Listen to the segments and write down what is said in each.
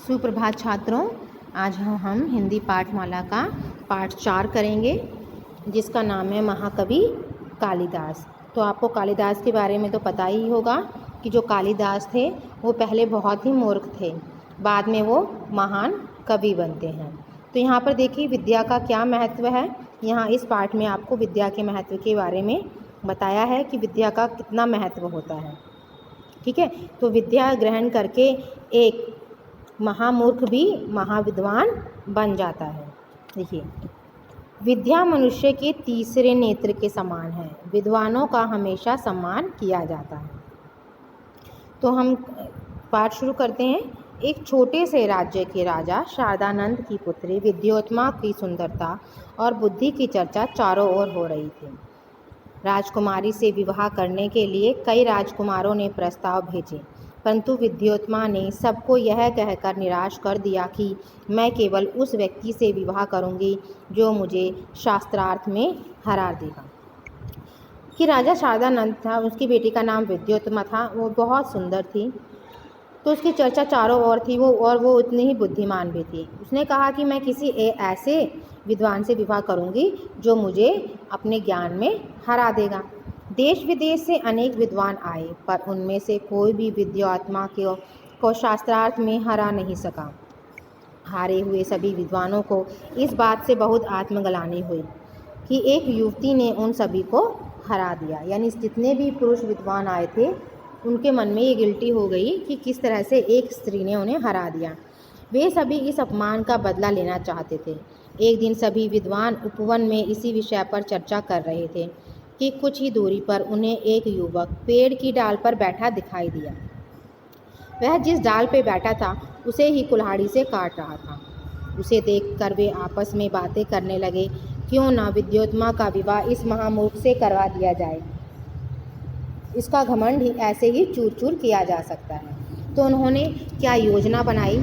सुप्रभात छात्रों, आज हम हिंदी पाठमाला का पाठ 4 करेंगे जिसका नाम है महाकवि कालिदास। तो आपको कालिदास के बारे में तो पता ही होगा कि जो कालिदास थे वो पहले बहुत ही मूर्ख थे, बाद में वो महान कवि बनते हैं। तो यहाँ पर देखिए विद्या का क्या महत्व है। यहाँ इस पाठ में आपको विद्या के महत्व के बारे में बताया है कि विद्या का कितना महत्व होता है। ठीक है, तो विद्या ग्रहण करके एक महामूर्ख भी महाविद्वान बन जाता है। देखिए, विद्या मनुष्य के तीसरे नेत्र के समान है, विद्वानों का हमेशा सम्मान किया जाता है। तो हम पाठ शुरू करते हैं। एक छोटे से राज्य के राजा शारदानंद की पुत्री विद्योत्मा की सुंदरता और बुद्धि की चर्चा चारों ओर हो रही थी। राजकुमारी से विवाह करने के लिए कई राजकुमारों ने प्रस्ताव भेजे, परंतु विद्योत्मा ने सबको यह कहकर निराश कर दिया कि मैं केवल उस व्यक्ति से विवाह करूंगी जो मुझे शास्त्रार्थ में हरा देगा। कि राजा शारदानंद था, उसकी बेटी का नाम विद्योत्मा था, वो बहुत सुंदर थी, तो उसकी चर्चा चारों ओर थी। वो उतनी ही बुद्धिमान भी थी। उसने कहा कि मैं किसी ऐसे विद्वान से विवाह करूंगी जो मुझे अपने ज्ञान में हरा देगा। देश विदेश से अनेक विद्वान आए, पर उनमें से कोई भी विद्यात्मा को शास्त्रार्थ में हरा नहीं सका। हारे हुए सभी विद्वानों को इस बात से बहुत आत्मग्लानि हुई कि एक युवती ने उन सभी को हरा दिया। यानी जितने भी पुरुष विद्वान आए थे उनके मन में ये गिल्टी हो गई कि किस तरह से एक स्त्री ने उन्हें हरा दिया। वे सभी इस अपमान का बदला लेना चाहते थे। एक दिन सभी विद्वान उपवन में इसी विषय पर चर्चा कर रहे थे कि कुछ ही दूरी पर उन्हें एक युवक पेड़ की डाल पर बैठा दिखाई दिया। वह जिस डाल पे बैठा था उसे ही कुल्हाड़ी से काट रहा था। उसे देखकर वे आपस में बातें करने लगे, क्यों ना विद्योत्मा का विवाह इस महामूर्ख से करवा दिया जाए, इसका घमंड ही ऐसे ही चूर चूर किया जा सकता है। तो उन्होंने क्या योजना बनाई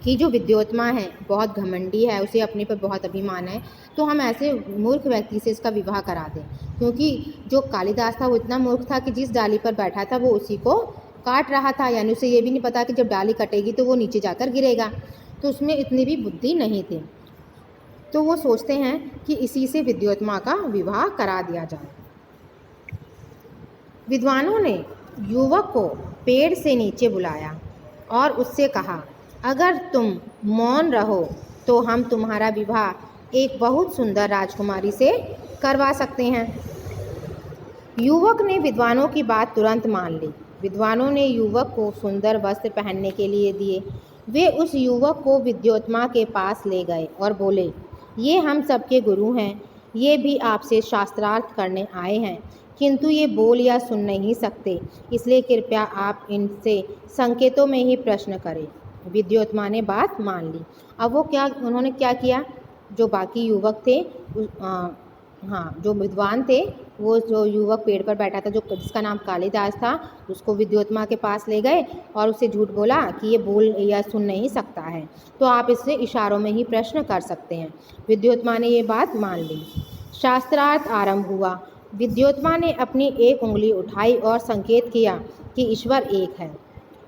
कि जो विद्योत्मा है बहुत घमंडी है, उसे अपने पर बहुत अभिमान है, तो हम ऐसे मूर्ख व्यक्ति से इसका विवाह करा दें। क्योंकि जो कालिदास था वो इतना मूर्ख था कि जिस डाली पर बैठा था वो उसी को काट रहा था। यानी उसे ये भी नहीं पता कि जब डाली कटेगी तो वो नीचे जाकर गिरेगा, तो उसमें इतनी भी बुद्धि नहीं थी। तो वो सोचते हैं कि इसी से विद्योत्मा का विवाह करा दिया जाए। विद्वानों ने युवक को पेड़ से नीचे बुलाया और उससे कहा, अगर तुम मौन रहो तो हम तुम्हारा विवाह एक बहुत सुंदर राजकुमारी से करवा सकते हैं। युवक ने विद्वानों की बात तुरंत मान ली। विद्वानों ने युवक को सुंदर वस्त्र पहनने के लिए दिए। वे उस युवक को विद्योत्मा के पास ले गए और बोले, ये हम सबके गुरु हैं, ये भी आपसे शास्त्रार्थ करने आए हैं, किंतु ये बोल या सुन नहीं सकते, इसलिए कृपया आप इनसे संकेतों में ही प्रश्न करें। विद्योत्मा ने बात मान ली। अब उन्होंने क्या किया, जो बाकी युवक थे जो विद्वान थे, वो जो युवक पेड़ पर बैठा था जिसका नाम कालिदास था, उसको विद्योत्मा के पास ले गए और उसे झूठ बोला कि ये बोल या सुन नहीं सकता है, तो आप इससे इशारों में ही प्रश्न कर सकते हैं। विद्योत्मा ने ये बात मान ली। शास्त्रार्थ आरंभ हुआ। विद्योत्मा ने अपनी एक उंगली उठाई और संकेत किया कि ईश्वर एक है।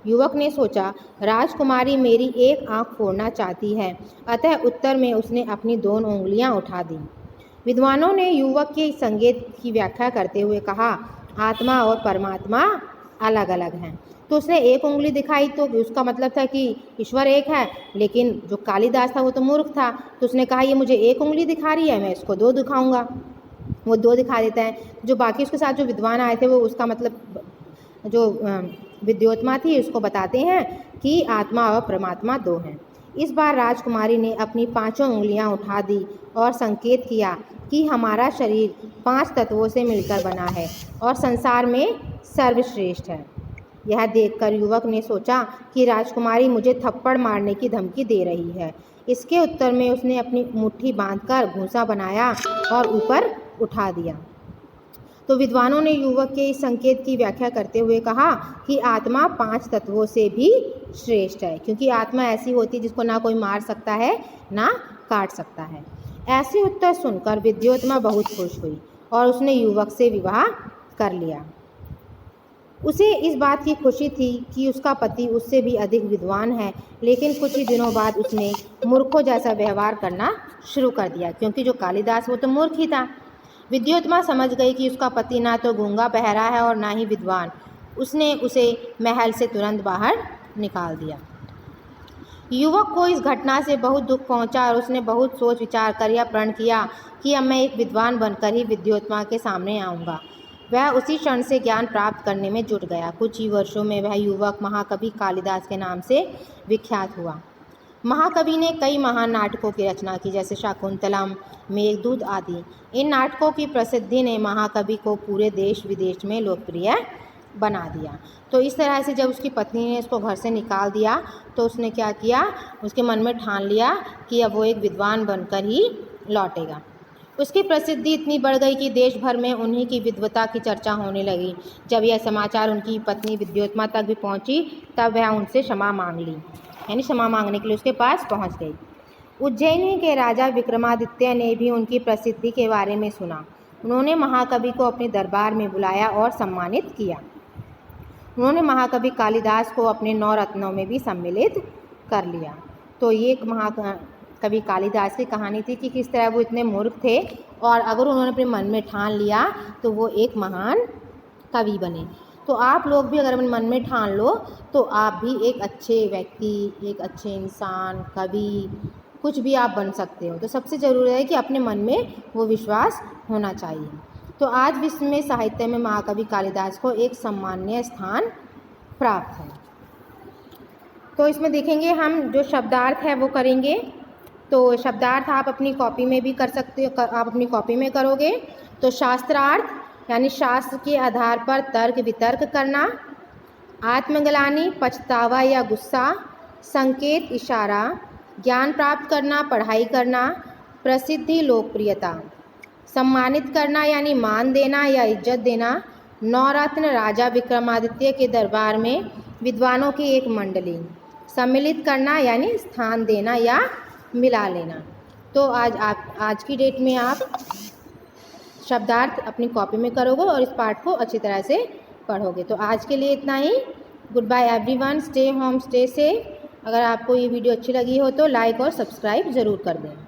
युवक ने सोचा, राजकुमारी मेरी एक आंख फोड़ना चाहती है, अतः उत्तर में उसने अपनी दोनों उंगलियां उठा दी। विद्वानों ने युवक के संकेत की व्याख्या करते हुए कहा, आत्मा और परमात्मा अलग अलग हैं। तो उसने एक उंगली दिखाई तो उसका मतलब था कि ईश्वर एक है, लेकिन जो कालिदास था वो तो मूर्ख था, तो उसने कहा ये मुझे एक उंगली दिखा रही है, मैं इसको दो दिखाऊंगा। वो दो दिखा देता है। जो बाकी उसके साथ जो विद्वान आए थे वो उसका मतलब जो विद्योत्मा थी उसको बताते हैं कि आत्मा और परमात्मा दो हैं। इस बार राजकुमारी ने अपनी पांचों उंगलियां उठा दी और संकेत किया कि हमारा शरीर 5 तत्वों से मिलकर बना है और संसार में सर्वश्रेष्ठ है। यह देखकर युवक ने सोचा कि राजकुमारी मुझे थप्पड़ मारने की धमकी दे रही है। इसके उत्तर में उसने अपनी मुट्ठी बांधकर घूंसा बनाया और ऊपर उठा दिया। तो विद्वानों ने युवक के इस संकेत की व्याख्या करते हुए कहा कि आत्मा 5 तत्वों से भी श्रेष्ठ है, क्योंकि आत्मा ऐसी होती है जिसको ना कोई मार सकता है ना काट सकता है। ऐसे उत्तर सुनकर विद्योत्मा बहुत खुश हुई और उसने युवक से विवाह कर लिया। उसे इस बात की खुशी थी कि उसका पति उससे भी अधिक विद्वान है, लेकिन कुछ ही दिनों बाद उसने मूर्खों जैसा व्यवहार करना शुरू कर दिया, क्योंकि जो कालिदास वो तो मूर्ख ही था। विद्योत्मा समझ गई कि उसका पति ना तो गूंगा बहरा है और ना ही विद्वान। उसने उसे महल से तुरंत बाहर निकाल दिया। युवक को इस घटना से बहुत दुख पहुंचा और उसने बहुत सोच विचार कर यह प्रण किया कि अब मैं एक विद्वान बनकर ही विद्योत्मा के सामने आऊँगा। वह उसी क्षण से ज्ञान प्राप्त करने में जुट गया। कुछ ही वर्षों में वह युवक महाकवि कालिदास के नाम से विख्यात हुआ। महाकवि ने कई महान नाटकों की रचना की, जैसे शाकुंतलम, मेघदूत आदि। इन नाटकों की प्रसिद्धि ने महाकवि को पूरे देश विदेश में लोकप्रिय बना दिया। तो इस तरह से जब उसकी पत्नी ने उसको घर से निकाल दिया तो उसने क्या किया, उसके मन में ठान लिया कि अब वो एक विद्वान बनकर ही लौटेगा। उसकी प्रसिद्धि इतनी बढ़ गई कि देश भर में उन्हीं की विद्वता की चर्चा होने लगी। जब यह समाचार उनकी पत्नी विद्योत्मा तक भी पहुंची तब वह उनसे क्षमा मांग ली, यानी क्षमा मांगने के लिए उसके पास पहुंच गई। उज्जैनी के राजा विक्रमादित्य ने भी उनकी प्रसिद्धि के बारे में सुना। उन्होंने महाकवि को अपने दरबार में बुलाया और सम्मानित किया। उन्होंने महाकवि कालिदास को अपने 9 रत्नों में भी सम्मिलित कर लिया। तो ये महाकवि कालिदास की कहानी थी कि किस तरह वो इतने मूर्ख थे और अगर उन्होंने अपने मन में ठान लिया तो वो एक महान कवि बने। तो आप लोग भी अगर अपने मन में ठान लो तो आप भी एक अच्छे व्यक्ति, एक अच्छे इंसान, कवि, कुछ भी आप बन सकते हो। तो सबसे ज़रूरी है कि अपने मन में वो विश्वास होना चाहिए। तो आज विश्व में साहित्य में महाकवि कालिदास को एक सम्माननीय स्थान प्राप्त है। तो इसमें देखेंगे हम जो शब्दार्थ है वो करेंगे। तो शब्दार्थ आप अपनी कॉपी में भी कर सकते हो, आप अपनी कॉपी में करोगे। तो शास्त्रार्थ यानी शास्त्र के आधार पर तर्क वितर्क करना, आत्मग्लानि पछतावा या गुस्सा, संकेत इशारा, ज्ञान प्राप्त करना, पढ़ाई करना, प्रसिद्धि लोकप्रियता, सम्मानित करना यानी मान देना या इज्जत देना, 9 रत्न राजा विक्रमादित्य के दरबार में विद्वानों की एक मंडली, सम्मिलित करना यानी स्थान देना या मिला लेना। तो आज की डेट में आप शब्दार्थ अपनी कॉपी में करोगे और इस पाठ को अच्छी तरह से पढ़ोगे। तो आज के लिए इतना ही। Good bye everyone, stay home, stay safe. अगर आपको ये वीडियो अच्छी लगी हो तो लाइक और सब्सक्राइब ज़रूर कर दें।